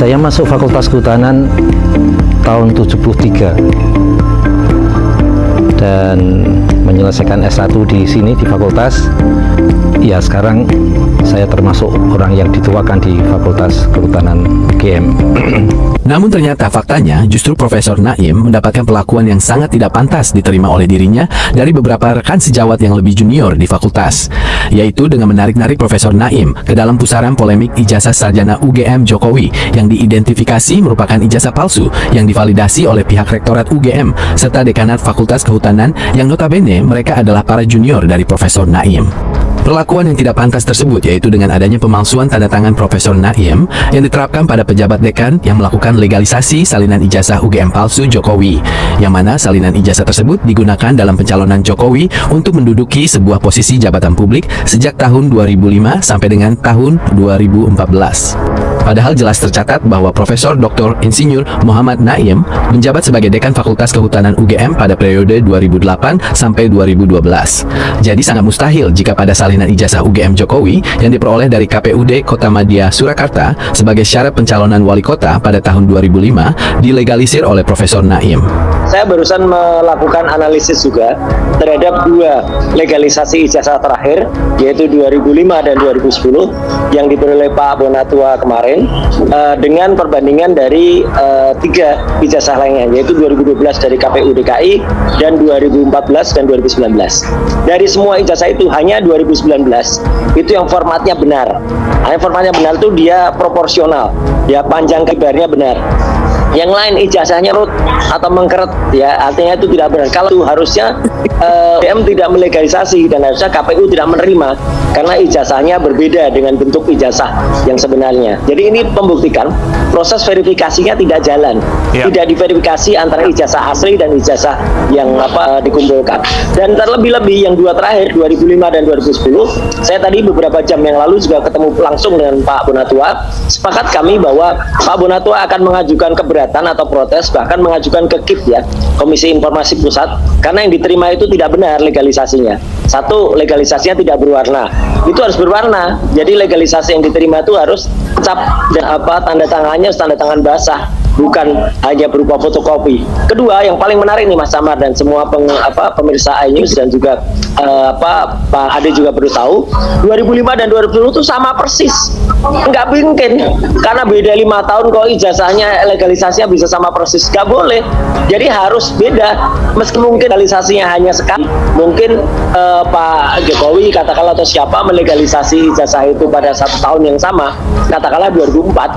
Saya masuk Fakultas Kehutanan tahun 73 dan menyelesaikan S1 di sini di fakultas. Ya, sekarang saya termasuk orang yang dituakan di Fakultas Kehutanan UGM. Namun ternyata faktanya justru Profesor Naim mendapatkan perlakuan yang sangat tidak pantas diterima oleh dirinya dari beberapa rekan sejawat yang lebih junior di fakultas, yaitu dengan menarik-narik Profesor Naim ke dalam pusaran polemik ijazah sarjana UGM Jokowi yang diidentifikasi merupakan ijazah palsu yang divalidasi oleh pihak Rektorat UGM serta Dekanat Fakultas Kehutanan yang notabene mereka adalah para junior dari Profesor Naim. Perlakuan yang tidak pantas tersebut yaitu dengan adanya pemalsuan tanda tangan Profesor Naim yang diterapkan pada pejabat dekan yang melakukan legalisasi salinan ijazah UGM palsu Jokowi, yang mana salinan ijazah tersebut digunakan dalam pencalonan Jokowi untuk menduduki sebuah posisi jabatan publik sejak tahun 2005 sampai dengan tahun 2014. Padahal jelas tercatat bahwa Profesor Dr. Insinyur Muhammad Naim menjabat sebagai Dekan Fakultas Kehutanan UGM pada periode 2008 sampai 2012. Jadi sangat mustahil jika pada salinan ijazah UGM Jokowi yang diperoleh dari KPUD Kota Madya Surakarta sebagai syarat pencalonan wali kota pada tahun 2005 dilegalisir oleh Profesor Naim. Saya barusan melakukan analisis juga terhadap dua legalisasi ijazah terakhir, yaitu 2005 dan 2010 yang diperoleh Pak Bonatua kemarin, dengan perbandingan dari tiga ijazah lainnya, yaitu 2012 dari KPU DKI dan 2014 dan 2019. Dari semua ijazah itu hanya 2019 itu yang formatnya benar. Nah, formatnya benar itu dia proporsional, ya panjang lebarnya benar. Yang lain ijazahnya rut atau mengkeret, ya artinya itu tidak benar. Kalau itu harusnya UGM tidak melegalisasi dan harusnya KPU tidak menerima karena ijazahnya berbeda dengan bentuk ijazah yang sebenarnya. Jadi ini membuktikan proses verifikasinya tidak jalan, tidak diverifikasi antara ijazah asli dan ijazah yang dikumpulkan. Dan terlebih-lebih yang dua terakhir 2005 dan 2010, saya tadi beberapa jam yang lalu juga ketemu langsung dengan Pak Bonatua. Sepakat kami bahwa Pak Bonatua akan mengajukan keberatan atau protes, bahkan mengajukan ke KIP, ya, Komisi Informasi Pusat, karena yang diterima itu tidak benar legalisasinya. Satu, legalisasinya tidak berwarna. Itu harus berwarna. Jadi legalisasi yang diterima itu harus cap dan tanda tangannya tanda tangan basah, bukan hanya berupa fotokopi. Kedua, yang paling menarik nih Mas Samar dan semua pemirsa iNews dan juga Pak Ade juga perlu tahu, 2005 dan 2010 itu sama persis. Nggak mungkin, karena beda 5 tahun kok ijazahnya legalisasinya bisa sama persis. Nggak boleh. Jadi harus beda. Meski mungkin legalisasinya hanya sekali, mungkin Pak Jokowi katakanlah atau siapa melegalisasi ijazah itu pada 1 tahun yang sama, katakanlah 2004.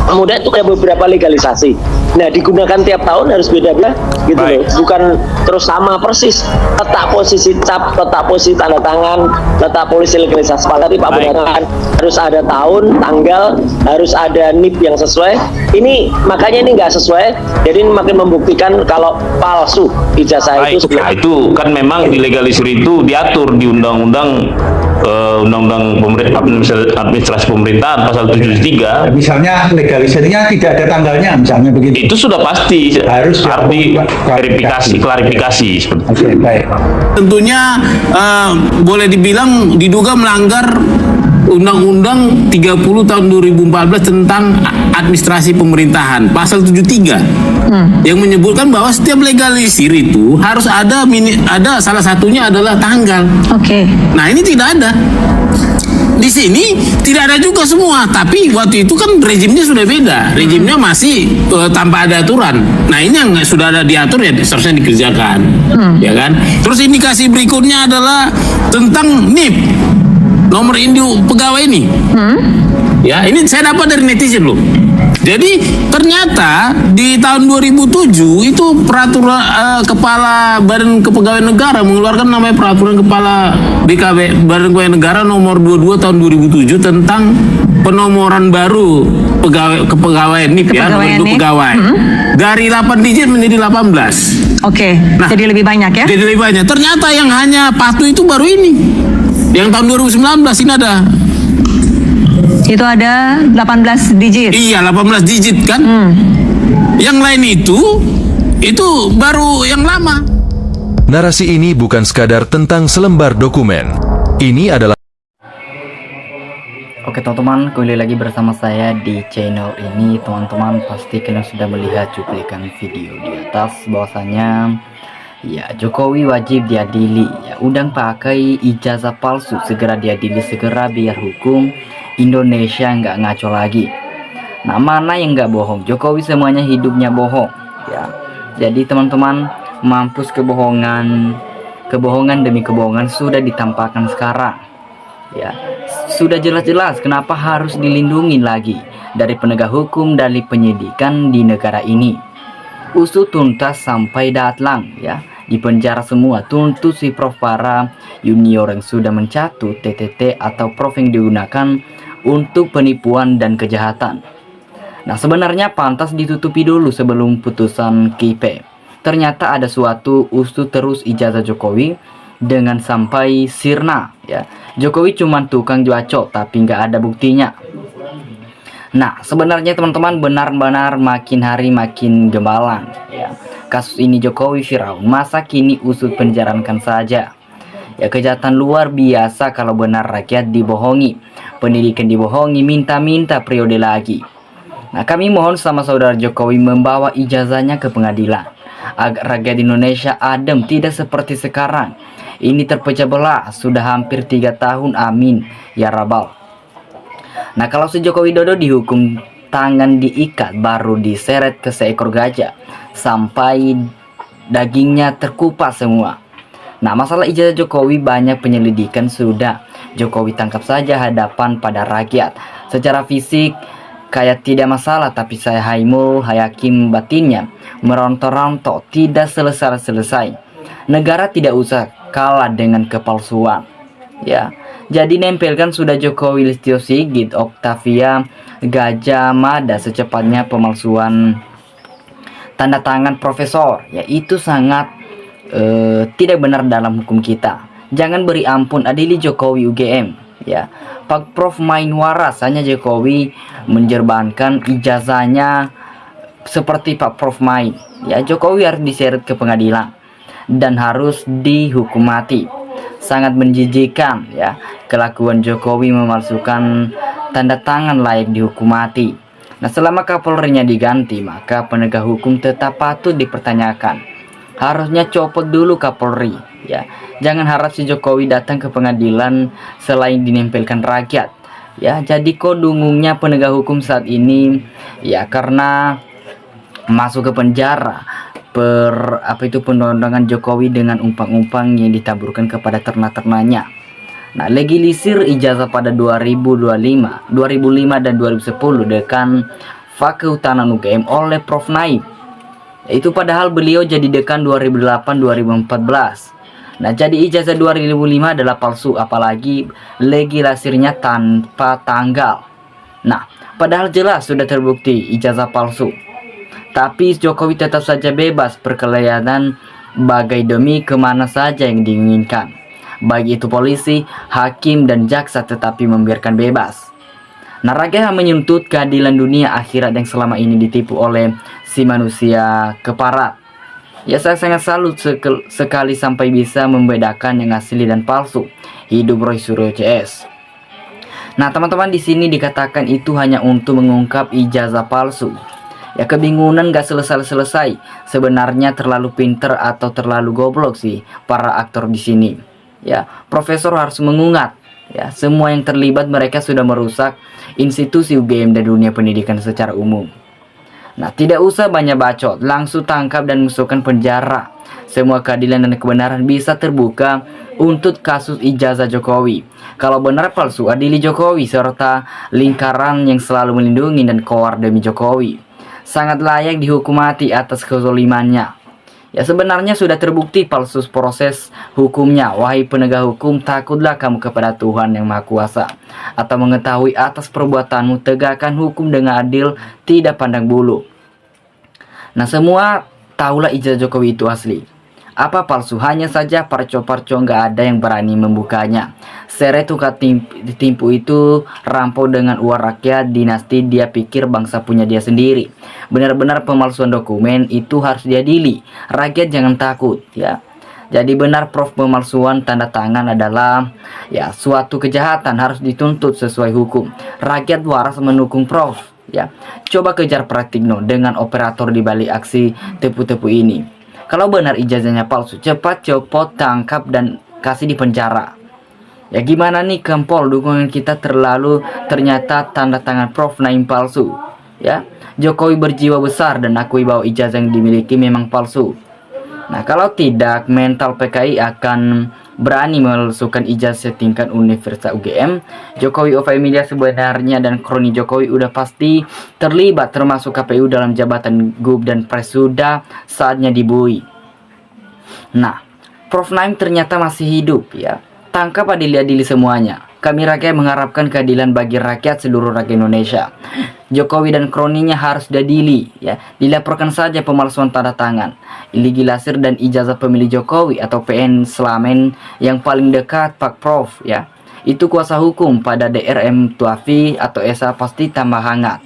Kemudian itu kayak beberapa legalisasi. Nah, digunakan tiap tahun harus beda-beda gitu loh. Bukan terus sama persis. Letak posisi cap, letak posisi tanda tangan, letak posisi legalisasi. Tapi Pak Bonatua harus ada tahun, tanggal, harus ada NIP yang sesuai. Ini makanya ini nggak sesuai. Jadi ini makin membuktikan kalau palsu ijazah itu. Nah, itu kan memang di legalisir itu diatur di undang-undang administrasi pemerintahan pasal 73. Misalnya legalisirnya tidak ada tanggalnya, misalnya begitu. Itu sudah pasti harus arti klarifikasi seperti itu. Oke, baik. Tentunya boleh dibilang diduga melanggar Undang-Undang 30 tahun 2014 tentang administrasi pemerintahan pasal 73 yang menyebutkan bahwa setiap legalisir itu harus ada salah satunya adalah tanggal. Oke. Nah, ini tidak ada. Di sini tidak ada juga semua, tapi waktu itu kan rejimnya sudah beda. Rejimnya masih tanpa ada aturan. Nah, ini yang sudah ada diatur ya seharusnya dikerjakan. Ya kan? Terus indikasi berikutnya adalah tentang NIP. Nomor induk pegawai ini, ya ini saya dapat dari netizen loh. Jadi ternyata di tahun 2007 itu peraturan Kepala Badan Kepegawaian Negara mengeluarkan namanya Peraturan Kepala BKB Badan Kepegawaian Negara nomor 22 tahun 2007 tentang penomoran baru kepegawaian NIP, ya, nomor induk pegawai dari 8 digit menjadi 18. Oke. Nah, jadi lebih banyak ya? Jadi lebih banyak. Ternyata yang hanya patuh itu baru ini. Yang tahun 2019 ini ada. Itu ada 18 digit. Iya, 18 digit kan. Yang lain itu baru yang lama. Narasi ini bukan sekadar tentang selembar dokumen. Ini adalah Oke teman-teman, kembali lagi bersama saya di channel ini. Teman-teman pasti kalian sudah melihat cuplikan video di atas bahwasanya ya Jokowi wajib diadili ya, udang pakai ijazah palsu, segera diadili segera biar hukum Indonesia nggak ngaco lagi. Nah, mana yang nggak bohong? Jokowi semuanya hidupnya bohong ya. Jadi teman-teman, mampus kebohongan demi kebohongan sudah ditampakkan sekarang ya. Sudah jelas-jelas kenapa harus dilindungi lagi dari penegak hukum, dari penyidikan di negara ini. Usut tuntas sampai datlang ya, di penjara semua, tuntut si prof para junior yang sudah mencatut TTT atau prof yang digunakan untuk penipuan dan kejahatan. Nah, sebenarnya pantas ditutupi dulu sebelum putusan KIP. Ternyata ada suatu usut terus ijazah Jokowi dengan sampai sirna ya. Jokowi cuma tukang bacot tapi nggak ada buktinya. Nah, sebenarnya teman-teman benar-benar makin hari makin gembalang ya. Kasus ini Jokowi Firaun, masa kini usut penjarakan saja ya. Kejahatan luar biasa kalau benar rakyat dibohongi, pendidikan dibohongi, minta-minta periode lagi. Nah, kami mohon sama saudara Jokowi membawa ijazahnya ke pengadilan agar rakyat Indonesia adem, tidak seperti sekarang. Ini terpecah belah sudah hampir 3 tahun, amin ya rabbal. Nah, kalau si Joko Widodo dihukum, tangan diikat baru diseret ke seekor gajah sampai dagingnya terkupas semua. Nah, masalah ijazah Jokowi banyak penyelidikan sudah. Jokowi tangkap saja hadapan pada rakyat. Secara fisik kayak tidak masalah, tapi saya hayakin batinnya merontok-rontok, tidak selesai-selesai. Negara tidak usah kalah dengan kepalsuan ya. Jadi nempelkan sudah Jokowi, Listio Sigit, Octavia, Gajah Mada secepatnya pemalsuan tanda tangan profesor ya. Itu sangat tidak benar dalam hukum kita. Jangan beri ampun, adili Jokowi UGM ya. Pak Prof main waras, hanya Jokowi menjerbankan ijazahnya seperti Pak Prof main ya. Jokowi harus diseret ke pengadilan dan harus dihukum mati. Sangat menjijikkan ya kelakuan Jokowi memalsukan tanda tangan layak dihukum mati. Nah, selama Kapolrinya diganti, maka penegak hukum tetap patut dipertanyakan. Harusnya copot dulu Kapolri ya. Jangan harap si Jokowi datang ke pengadilan selain dinempelkan rakyat ya. Jadi kok dungungnya penegak hukum saat ini ya, karena masuk ke penjara penodongan Jokowi dengan umpang-umpang yang ditaburkan kepada ternak-ternaknya. Nah, legilisir ijazah pada 2005 dan 2010 dekan Fakultanan UGM oleh Prof Naim. Itu padahal beliau jadi dekan 2008-2014. Nah, jadi ijazah 2005 adalah palsu, apalagi legilisirnya tanpa tanggal. Nah, padahal jelas sudah terbukti ijazah palsu. Tapi Jokowi tetap saja bebas berkeliaran bagai demi kemana saja yang diinginkan. Baik itu polisi, hakim, dan jaksa, tetapi membiarkan bebas. Nah, rakyat menuntut keadilan dunia akhirat yang selama ini ditipu oleh si manusia keparat. Ya, saya sangat salut sekali sampai bisa membedakan yang asli dan palsu. Hidup Roy Suryo CS. Nah, teman-teman, di sini dikatakan itu hanya untuk mengungkap ijazah palsu. Ya, kebingungan gak selesai-selesai. Sebenarnya terlalu pinter atau terlalu goblok sih para aktor di sini. Ya, profesor harus mengungat ya, semua yang terlibat mereka sudah merusak institusi UGM dan dunia pendidikan secara umum. Nah, tidak usah banyak bacot, langsung tangkap dan masukkan penjara. Semua keadilan dan kebenaran bisa terbuka untuk kasus ijazah Jokowi. Kalau benar palsu, adili Jokowi serta lingkaran yang selalu melindungi dan kowar demi Jokowi. Sangat layak dihukum mati atas kezolimannya. Ya, sebenarnya sudah terbukti palsu proses hukumnya. Wahai penegak hukum, takutlah kamu kepada Tuhan yang Maha Kuasa, atau mengetahui atas perbuatanmu, tegakkan hukum dengan adil, tidak pandang bulu. Nah, semua tahulah ijazah Jokowi itu asli. Apa palsu? Hanya saja parco-parco nggak ada yang berani membukanya. Seret tukar tipu itu rampau dengan uang rakyat dinasti, dia pikir bangsa punya dia sendiri. Benar-benar pemalsuan dokumen itu harus diadili. Rakyat jangan takut ya. Jadi benar Prof, pemalsuan tanda tangan adalah ya suatu kejahatan, harus dituntut sesuai hukum. Rakyat waras mendukung Prof. Ya, coba kejar Pratikno dengan operator di balik aksi tepu-tepu ini. Kalau benar ijazahnya palsu, cepat copot, tangkap dan kasih di penjara. Ya gimana nih Kempol, dukungan kita ternyata tanda tangan Prof Naim palsu. Ya, Jokowi berjiwa besar dan akui bahwa ijazah yang dimiliki memang palsu. Nah, kalau tidak, mental PKI akan berani memalsukan ijazah tingkat Universitas UGM. Jokowi of Emilia sebenarnya dan kroni Jokowi udah pasti terlibat, termasuk KPU dalam jabatan Gub dan Pres, sudah saatnya dibui. Nah, Prof Naim ternyata masih hidup ya. Tangkap, adili semuanya. Kami rakyat mengharapkan keadilan bagi rakyat, seluruh rakyat Indonesia. Jokowi dan kroninya harus diadili ya. Dilaporkan saja pemalsuan tanda tangan, iligilasir dan ijazah pemilih Jokowi atau PN Selamen yang paling dekat Pak Prof ya. Itu kuasa hukum pada DRM Tuafi atau Esa pasti tambah hangat.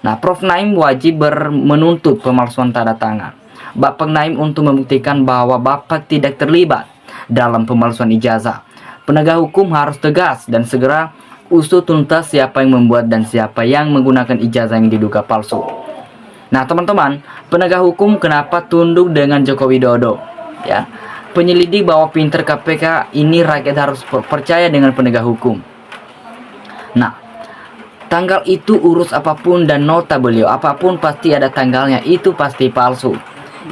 Nah, Prof Naim wajib menuntut pemalsuan tanda tangan Bapak Naim untuk membuktikan bahwa Bapak tidak terlibat dalam pemalsuan ijazah. Penegak hukum harus tegas dan segera usut tuntas siapa yang membuat dan siapa yang menggunakan ijazah yang diduga palsu. Nah teman-teman, penegak hukum kenapa tunduk dengan Joko Widodo? Ya, penyelidik bawa pinter KPK ini, rakyat harus percaya dengan penegak hukum. Nah, tanggal itu urus apapun dan nota beliau apapun pasti ada tanggalnya, itu pasti palsu.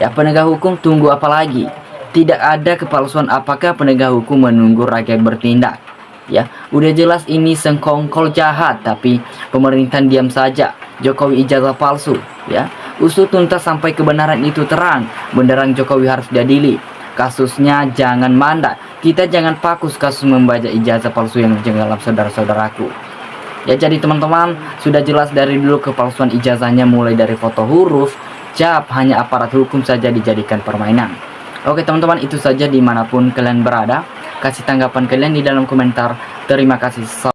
Ya, penegak hukum tunggu apa lagi? Tidak ada kepalsuan, apakah penegak hukum menunggu rakyat bertindak? Ya, udah jelas ini sengkongkol jahat, tapi pemerintahan diam saja. Jokowi ijazah palsu, ya. Usut tuntas sampai kebenaran itu terang. Beneran Jokowi harus diadili. Kasusnya jangan mandek. Kita jangan fokus kasus membajak ijazah palsu yang menjengkelap saudara-saudaraku. Ya, jadi teman-teman, sudah jelas dari dulu kepalsuan ijazahnya, mulai dari foto huruf, cap, hanya aparat hukum saja dijadikan permainan. Oke teman-teman, itu saja dimanapun kalian berada. Kasih tanggapan kalian di dalam komentar. Terima kasih.